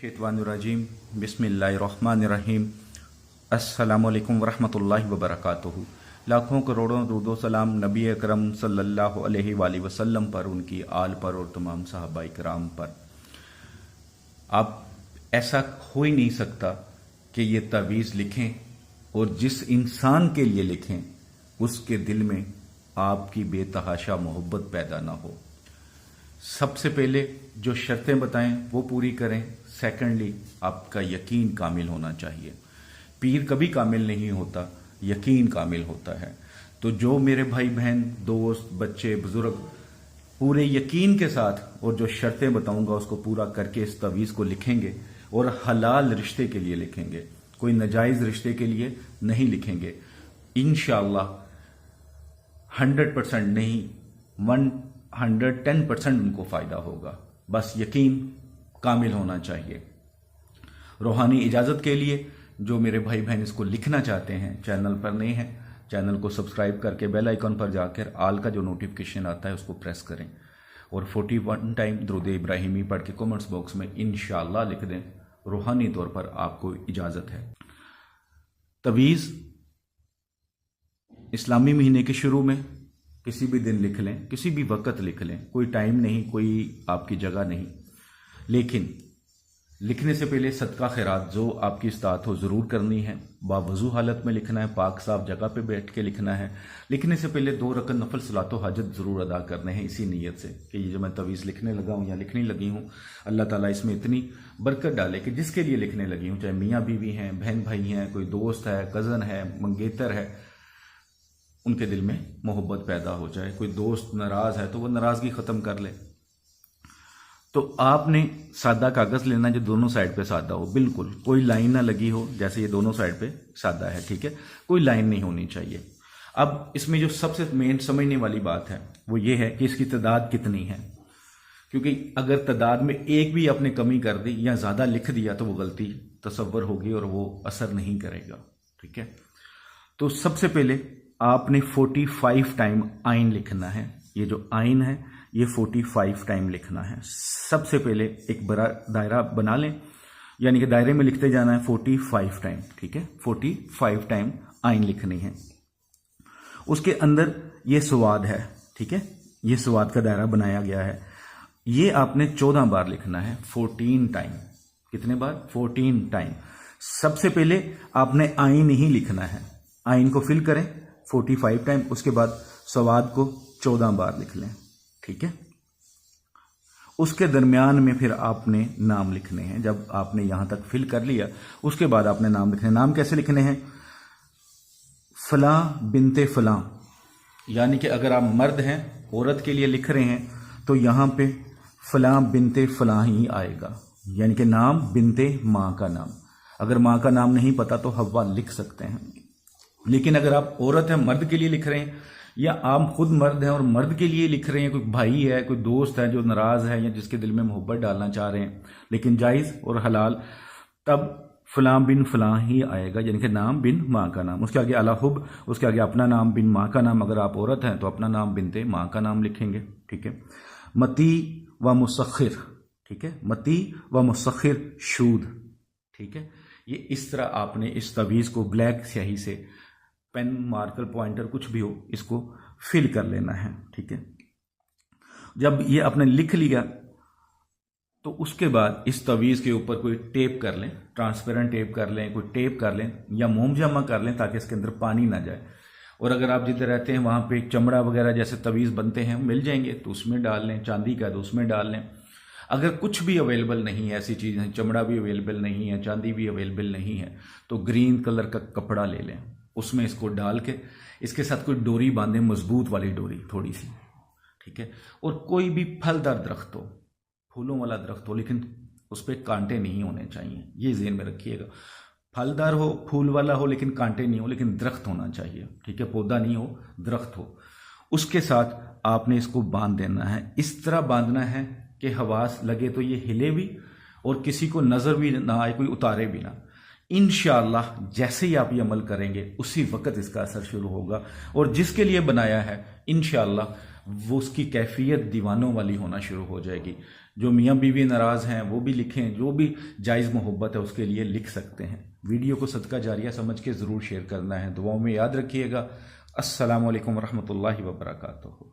शैतानुर्रजीम बिस्मिल्लाहिर्रहमानिर्रहीम अस्सलामुअलैकुम वरहमतुल्लाहि वबरकातुहू। लाखों करोड़ों दुरूद सलाम नबी अकरम सल्लल्लाहु अलैहि वसल्लम पर, उनकी आल पर और तमाम सहाबाए किराम पर। आप ऐसा हो ही नहीं सकता कि ये तावीज़ लिखें और जिस इंसान के लिए लिखें उसके दिल में आपकी बेतहाशा मोहब्बत पैदा ना हो। सबसे पहले जो शर्तें बताएं वो पूरी करें। सेकंडली, आपका यकीन कामिल होना चाहिए। पीर कभी कामिल नहीं होता, यकीन कामिल होता है। तो जो मेरे भाई बहन, दोस्त, बच्चे, बुजुर्ग पूरे यकीन के साथ और जो शर्तें बताऊंगा उसको पूरा करके इस तवीज़ को लिखेंगे और हलाल रिश्ते के लिए लिखेंगे, कोई नाजायज रिश्ते के लिए नहीं लिखेंगे, इंशाअल्लाह 100% नहीं 110% उनको फायदा होगा। बस यकीन कामिल होना चाहिए। रूहानी इजाजत के लिए जो मेरे भाई बहन इसको लिखना चाहते हैं, चैनल पर नए हैं, चैनल को सब्सक्राइब करके बेल आइकन पर जाकर आल का जो नोटिफिकेशन आता है उसको प्रेस करें और 41 टाइम दुरूद इब्राहिमी पढ़ के कमेंट्स बॉक्स में इंशाअल्लाह लिख दें। रूहानी तौर पर आपको इजाजत है। तवीज़ इस्लामी महीने के शुरू में किसी भी दिन लिख लें, किसी भी वक्त लिख लें, कोई टाइम नहीं, कोई आपकी जगह नहीं। लेकिन लिखने से पहले सदका खैरात जो आपकी इस्तात हो ज़रूर करनी है। बावजू हालत में लिखना है, पाक साफ जगह पे बैठ के लिखना है। लिखने से पहले 2 रकत नफल सलातो हाजत ज़रूर अदा करने हैं, इसी नीयत से कि ये जो मैं तवीज़ लिखने लगा हूँ या लिखने लगी हूँ, अल्लाह ताला इसमें इतनी बरकत डाले कि जिसके लिए लिखने लगी हूँ, चाहे मियाँ बीवी हैं, बहन भाई हैं, कोई दोस्त है, कज़न है, मंगेतर है, उनके दिल में मोहब्बत पैदा हो जाए। कोई दोस्त नाराज़ है तो वो नाराज़गी ख़त्म कर ले। तो आपने सादा कागज़ लेना जो दोनों साइड पे सादा हो, बिल्कुल कोई लाइन ना लगी हो, जैसे ये दोनों साइड पे सादा है, ठीक है, कोई लाइन नहीं होनी चाहिए। अब इसमें जो सबसे मेन समझने वाली बात है वो ये है कि इसकी तादाद कितनी है, क्योंकि अगर तादाद में एक भी आपने कमी कर दी या ज़्यादा लिख दिया तो वो गलती तसव्वुर होगी और वो असर नहीं करेगा, ठीक है। तो सबसे पहले आपने 45 टाइम आइन लिखना है। ये जो आइन है ये 45 टाइम लिखना है। सबसे पहले एक बड़ा दायरा बना लें, यानी कि दायरे में लिखते जाना है 45 टाइम, ठीक है। 45 टाइम आइन लिखनी है। उसके अंदर ये स्वाद है, ठीक है, ये स्वाद का दायरा बनाया गया है। ये आपने 14 बार लिखना है, 14 टाइम। कितने बार? 14 टाइम। सबसे पहले आपने आइन ही लिखना है। आइन को फिल करें 45 टाइम, उसके बाद स्वाद को 14 बार लिख लें, ठीक है। उसके दरमियान में फिर आपने नाम लिखने हैं। जब आपने यहां तक फिल कर लिया उसके बाद आपने नाम लिखने। नाम कैसे लिखने हैं? फलां बिनते फलां, यानी कि अगर आप मर्द हैं, औरत के लिए लिख रहे हैं तो यहां पे फलां बिनते फलां ही आएगा, यानी कि नाम बिनते मां का नाम। अगर मां का नाम नहीं पता तो हव्वा लिख सकते हैं। लेकिन अगर आप औरत हैं, मर्द के लिए लिख रहे हैं, या आप खुद मर्द हैं और मर्द के लिए लिख रहे हैं, कोई भाई है, कोई दोस्त है जो नाराज है या जिसके दिल में मोहब्बत डालना चाह रहे हैं, लेकिन जायज़ और हलाल, तब फलां बिन फलां ही आएगा, यानी कि नाम बिन माँ का नाम। उसके आगे अला हुब, उसके आगे अपना नाम बिन माँ का नाम। अगर आप औरत हैं तो अपना नाम बिनते माँ का नाम लिखेंगे, ठीक है। मती व मुसखिर, ठीक है, मती व मुसखिर शूद, ठीक है। ये इस तरह आपने इस तवीज़ को ब्लैक स्याही से, पेन, मार्कर, पॉइंटर कुछ भी हो, इसको फिल कर लेना है, ठीक है। जब ये आपने लिख लिया तो उसके बाद इस तवीज़ के ऊपर कोई टेप कर लें, ट्रांसपेरेंट टेप कर लें, कोई टेप कर लें या मोम जमा कर लें ताकि इसके अंदर पानी ना जाए। और अगर आप जिधर रहते हैं वहाँ पे चमड़ा वगैरह जैसे तवीज़ बनते हैं मिल जाएंगे तो उसमें डाल लें, चांदी का तो उसमें डाल लें। अगर कुछ भी अवेलेबल नहीं है, ऐसी चीज़ है, चमड़ा भी अवेलेबल नहीं है, चांदी भी अवेलेबल नहीं है, तो ग्रीन कलर का कपड़ा ले लें, उसमें इसको डाल के इसके साथ कोई डोरी बांधें, मजबूत वाली डोरी थोड़ी सी, ठीक है। और कोई भी फलदार दरख्त हो, फूलों वाला दरख्त हो, लेकिन उस पर कांटे नहीं होने चाहिए, ये ज़हन में रखिएगा। फलदार हो, फूल वाला हो, लेकिन कांटे नहीं हो, लेकिन दरख्त होना चाहिए, ठीक है, पौधा नहीं हो, दरख्त हो। उसके साथ आपने इसको बांध देना है। इस तरह बांधना है कि हवास लगे तो ये हिले भी और किसी को नज़र भी ना आए, कोई उतारे भी ना। इंशाअल्लाह जैसे ही आप ये अमल करेंगे उसी वक्त इसका असर शुरू होगा और जिसके लिए बनाया है इंशाअल्लाह वो उसकी कैफियत दीवानों वाली होना शुरू हो जाएगी। जो मियाँ बीवी नाराज़ हैं वो भी लिखें, जो भी जायज़ मोहब्बत है उसके लिए लिख सकते हैं। वीडियो को सदका जारिया समझ के ज़रूर शेयर करना है। दुआओं में याद रखिएगा। अस्सलामु अलैकुम रहमतुल्लाहि व बरकातुहू।